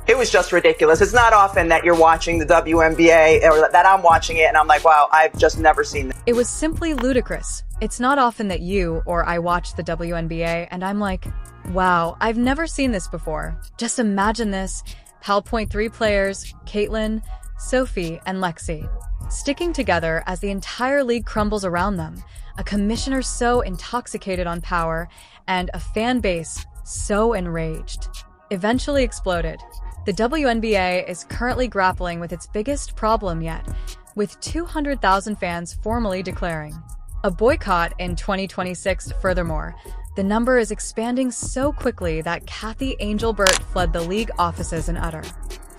It was just ridiculous. It's not often that you're watching the WNBA or that I'm watching it and I'm like, wow, I've just never seen this. It was simply ludicrous. It's not often that you or I watch the WNBA and I'm like, wow, I've never seen this before. Just imagine this. PowerPoint 3 players, Caitlin, Sophie, and Lexi, sticking together as the entire league crumbles around them. A commissioner so intoxicated on power and a fan base so enraged. Eventually exploded. The WNBA is currently grappling with its biggest problem yet, with 200,000 fans formally declaring a boycott in 2026. Furthermore, the number is expanding so quickly that Kathy Angelbert fled the league offices in utter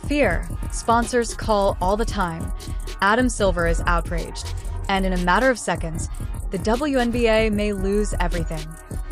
fear. Sponsors call all the time. Adam Silver is outraged, and in a matter of seconds, the WNBA may lose everything.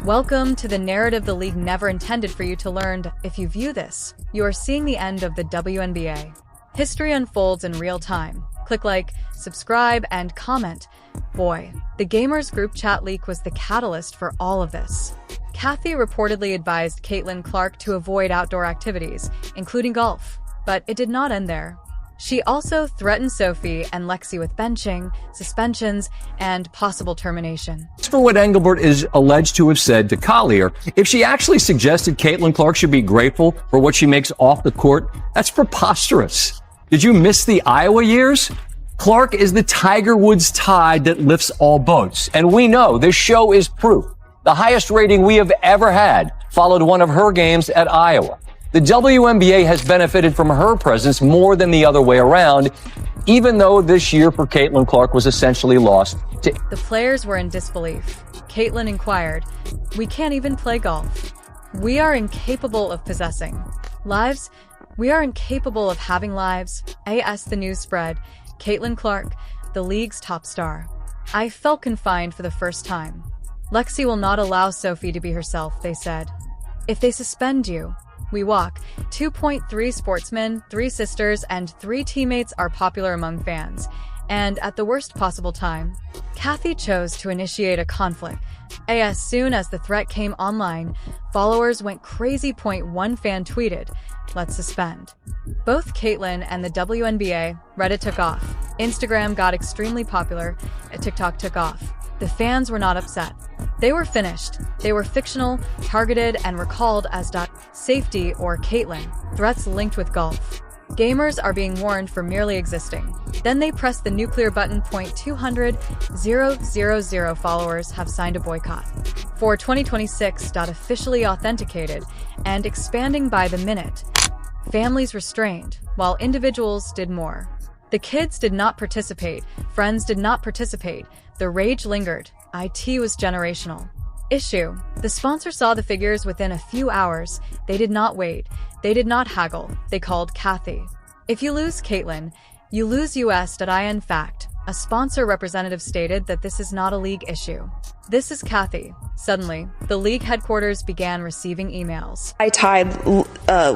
Welcome to the narrative the league never intended for you to learn. If you view this, you are seeing the end of the WNBA. History unfolds in real time. Click like, subscribe, and comment. Boy, the Gamers group chat leak was the catalyst for all of this. Kathy reportedly advised Caitlin Clark to avoid outdoor activities, including golf. But it did not end there. She also threatened Sophie and Lexi with benching, suspensions, and possible termination. As for what Engelbert is alleged to have said to Collier, if she actually suggested Caitlin Clark should be grateful for what she makes off the court, that's preposterous. Did you miss the Iowa years? Clark is the Tiger Woods tide that lifts all boats. And we know this show is proof. The highest rating we have ever had followed one of her games at Iowa. The WNBA has benefited from her presence more than the other way around, even though this year for Caitlin Clark was essentially lost to... The players were in disbelief. Caitlin inquired, "We can't even play golf. We are incapable of possessing lives. We are incapable of having lives." As the news spread, Caitlin Clark, the league's top star. "I felt confined for the first time. Lexi will not allow Sophie to be herself," they said. "If they suspend you, we walk." 2.3 sportsmen, 3 sisters, and 3 teammates are popular among fans. And at the worst possible time, Kathy chose to initiate a conflict. As soon as the threat came online, followers went crazy. One fan tweeted, "Let's suspend." Both Caitlin and the WNBA, Reddit took off. Instagram got extremely popular, TikTok took off. The fans were not upset. They were finished. They were fictional, targeted, and recalled as safety or Caitlin, threats linked with golf. Gamers are being warned for merely existing. Then they press the nuclear button. 200,000 followers have signed a boycott for 2026. Officially authenticated and expanding by the minute. Families restrained, while individuals did more. The kids did not participate. Friends did not participate. The rage lingered. IT was generational. Issue. The sponsor saw the figures within a few hours. They did not wait. They did not haggle. They called Kathy. "If you lose Caitlin, you lose US.in fact." A sponsor representative stated that this is not a league issue. "This is Kathy." Suddenly, the league headquarters began receiving emails. I tide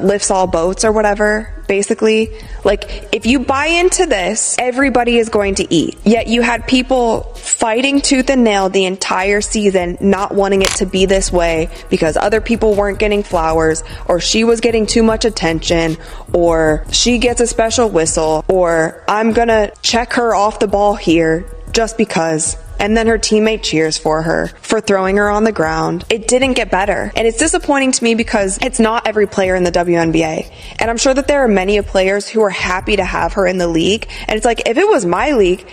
lifts all boats or whatever, basically. Like, if you buy into this, everybody is going to eat. Yet you had people fighting tooth and nail the entire season, not wanting it to be this way because other people weren't getting flowers, or she was getting too much attention, or she gets a special whistle, or I'm gonna check her off the ball here just because. And then her teammate cheers for her for throwing her on the ground. It didn't get better. And it's disappointing to me because it's not every player in the WNBA. And I'm sure that there are many players who are happy to have her in the league. And it's like, if it was my league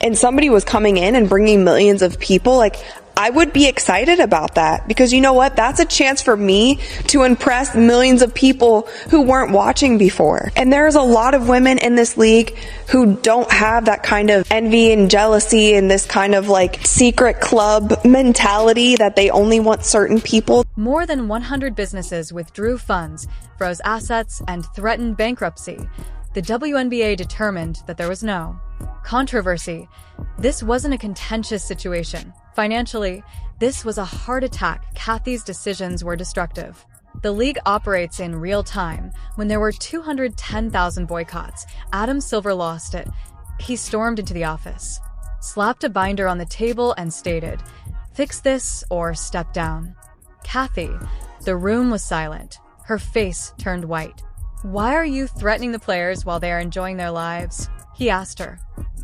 and somebody was coming in and bringing millions of people, like, I would be excited about that, because you know what? That's a chance for me to impress millions of people who weren't watching before. And there's a lot of women in this league who don't have that kind of envy and jealousy and this kind of like secret club mentality that they only want certain people. More than 100 businesses withdrew funds, froze assets, and threatened bankruptcy. The WNBA determined that there was no controversy. This wasn't a contentious situation. Financially, this was a heart attack. Kathy's decisions were destructive. The league operates in real time. When there were 210,000 boycotts, Adam Silver lost it. He stormed into the office, slapped a binder on the table, and stated, "Fix this or step down." Kathy. The room was silent. Her face turned white. "Why are you threatening the players while they are enjoying their lives?" he asked her.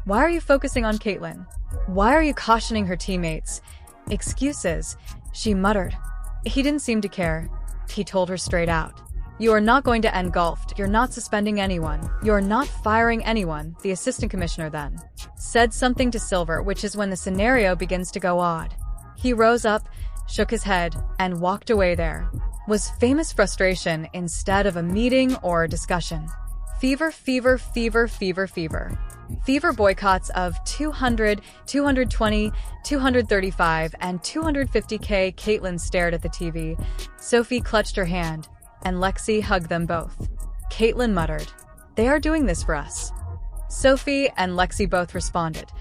"Why are you focusing on Caitlyn? Why are you cautioning her teammates?" "Excuses," she muttered. He didn't seem to care. He told her straight out. "You are not going to end golf. You're not suspending anyone. You're not firing anyone." The assistant commissioner then said something to Silver, which is when the scenario begins to go odd. He rose up, shook his head, and walked away. There was famous frustration instead of a meeting or a discussion. Fever, fever, fever, fever, fever. Fever boycotts of 200, 220, 235, and 250K. Caitlyn stared at the TV. Sophie clutched her hand, and Lexi hugged them both. Caitlyn muttered, "They are doing this for us." Sophie and Lexi both responded.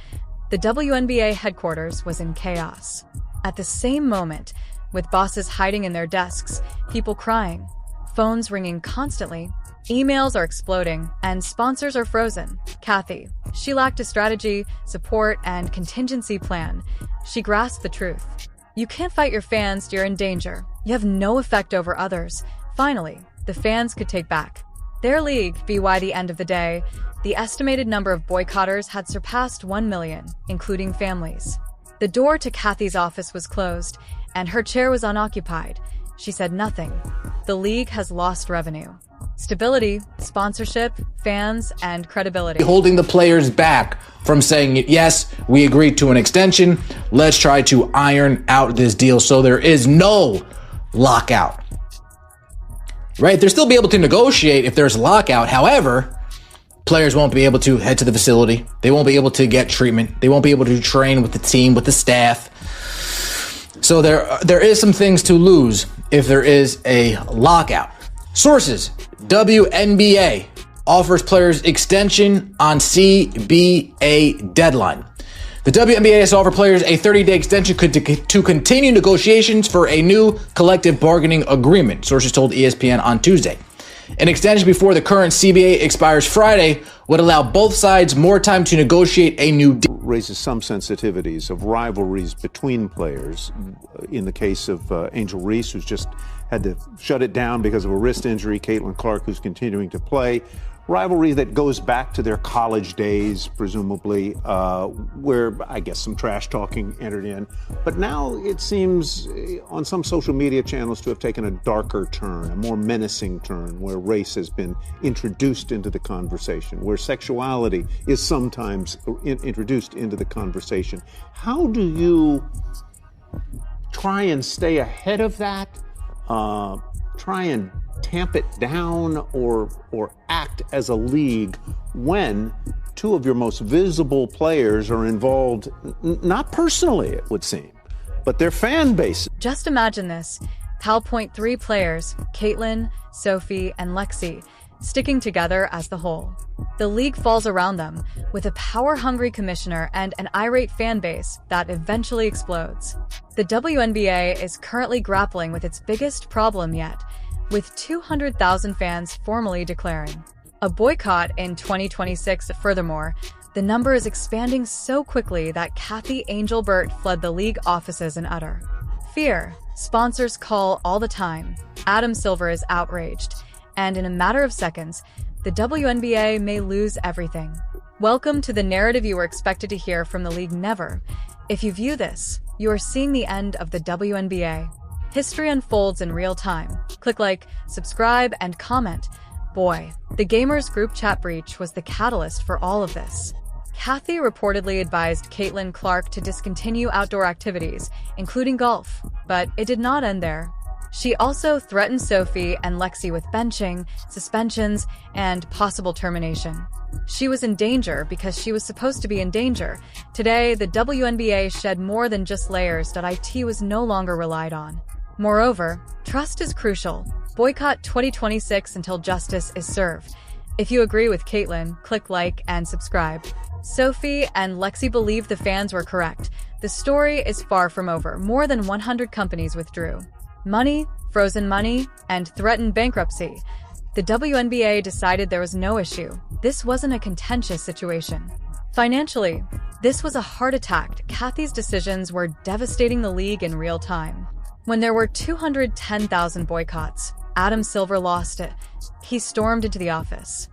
The WNBA headquarters was in chaos. At the same moment, with bosses hiding in their desks, people crying, phones ringing constantly, emails are exploding, and sponsors are frozen. Kathy, she lacked a strategy, support, and contingency plan. She grasped the truth. You can't fight your fans, you're in danger. You have no effect over others. Finally, the fans could take back their league. By the end of the day, the estimated number of boycotters had surpassed 1 million, including families. The door to Kathy's office was closed, and her chair was unoccupied. She said nothing. The league has lost revenue, stability, sponsorship, fans, and credibility. Holding the players back from saying, yes, we agreed to an extension. Let's try to iron out this deal so there is no lockout. Right? They'll still be able to negotiate if there's a lockout. However, players won't be able to head to the facility. They won't be able to get treatment. They won't be able to train with the team, with the staff. So there is some things to lose if there is a lockout. Sources: WNBA offers players extension on CBA deadline. The WNBA has offered players a 30-day extension to continue negotiations for a new collective bargaining agreement, sources told ESPN on Tuesday. An extension before the current CBA expires Friday would allow both sides more time to negotiate a new deal. Raises some sensitivities of rivalries between players. In the case of Angel Reese, who's just had to shut it down because of a wrist injury, Caitlin Clark, who's continuing to play. Rivalry that goes back to their college days, presumably, where I guess some trash talking entered in. But now it seems on some social media channels to have taken a darker turn, a more menacing turn, where race has been introduced into the conversation, where sexuality is sometimes introduced into the conversation. How do you try and stay ahead of that? Try and tamp it down or act as a league when two of your most visible players are involved, not personally, it would seem, but their fan base. Just imagine this. PAL.3 players, Caitlyn, Sophie, and Lexi, sticking together as the whole. The league falls around them, with a power-hungry commissioner and an irate fan base that eventually explodes. The WNBA is currently grappling with its biggest problem yet, with 200,000 fans formally declaring a boycott in 2026. Furthermore, the number is expanding so quickly that Kathy Angelbert fled the league offices in utter fear. Sponsors call all the time. Adam Silver is outraged, and in a matter of seconds, the WNBA may lose everything. Welcome to the narrative you were expected to hear from the league. Never. If you view this, you are seeing the end of the WNBA. History unfolds in real time. Click like, subscribe, and comment. Boy, the Gamers group chat breach was the catalyst for all of this. Kathy reportedly advised Caitlin Clark to discontinue outdoor activities, including golf, but it did not end there. She also threatened Sophie and Lexi with benching, suspensions, and possible termination. She was in danger because she was supposed to be in danger. Today, the WNBA shed more than just layers that IT was no longer relied on. Moreover, trust is crucial. Boycott 2026 until justice is served. If you agree with Caitlyn, click like and subscribe. Sophie and Lexi believe the fans were correct. The story is far from over. More than 100 companies withdrew money, frozen money, and threatened bankruptcy. The WNBA decided there was no issue. This wasn't a contentious situation. Financially, this was a heart attack. Kathy's decisions were devastating the league in real time. When there were 210,000 boycotts, Adam Silver lost it. He stormed into the office.